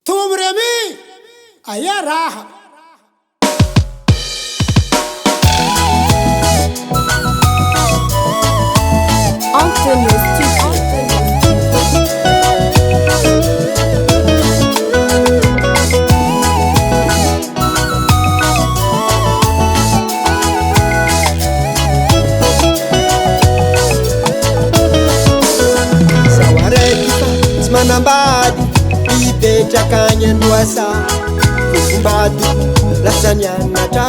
Tumremi aya raha Antonio Studio. Sawarekifa tsy manambady ipetraky andoasa fofombady lasa nianatra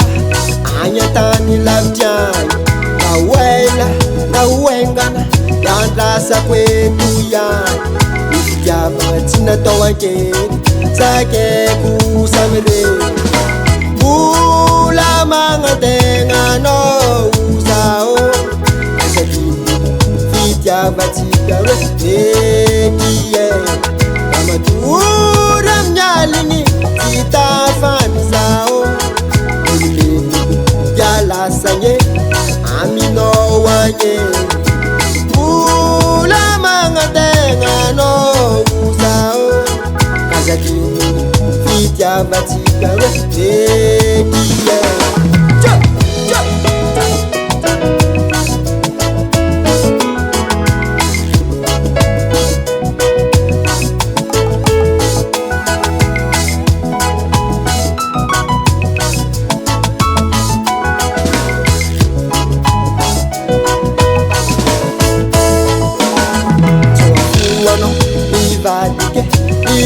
agny antany lavitry agny na hoela na hoengana andrasako eto ihany ny fitiavagna tsy natao ankeny sakeko samy reny mbola magnategna anao zao asadiny fitiavatsika hoe mety amatory amin'ny aligny tsy tafany zao olomeny pialasagny aminao agny mbola magnategna anao zao asadiny fitiavatsika hoe mety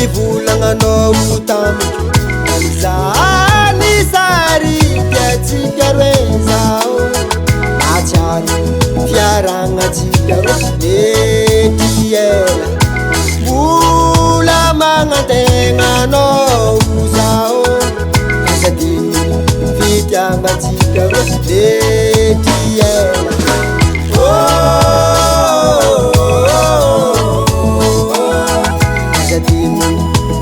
ivolagnanao tamiko anizany sary tiatsika roe zao atsiaro fiaragnatsika roe mety ela mbola magnategna anao zao asadiny fitiavatsika roe mety ela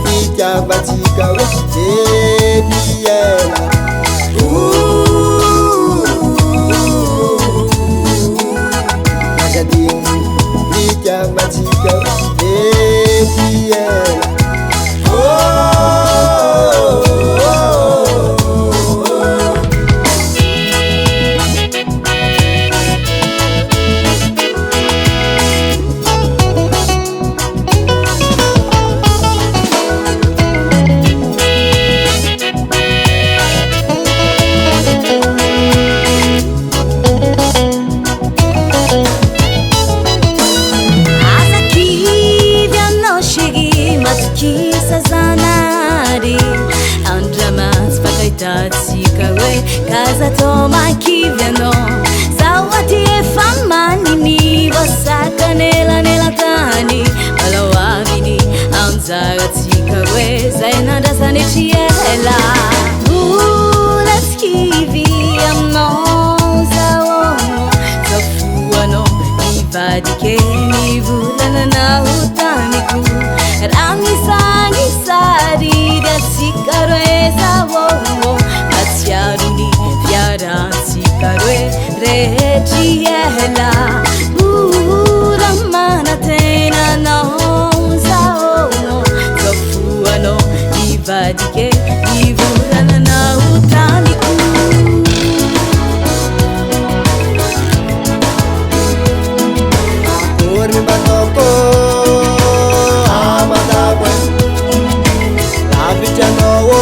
fitiavatsika hoe mety ela asadiny fitiavatsika hoe mety ela Kaza toma kivyano Zawati efa manini Vasaka nela nela tani Malawavini Amzaga tika we Zaina dasane chiela Let's kivi amno Zawono Zafuano Ibadike Nivulana na utaniku Rami sangi sari Datsika roe zawono Atsiaruni fiarantsika roe rehetra ela ora manatena anao zao zafoanao ivadike ivolananao taniko akory mbanoko amadagwe lavitranao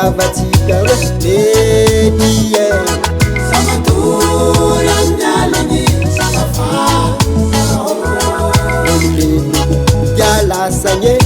itiavatsika vedie olombelo yalasanye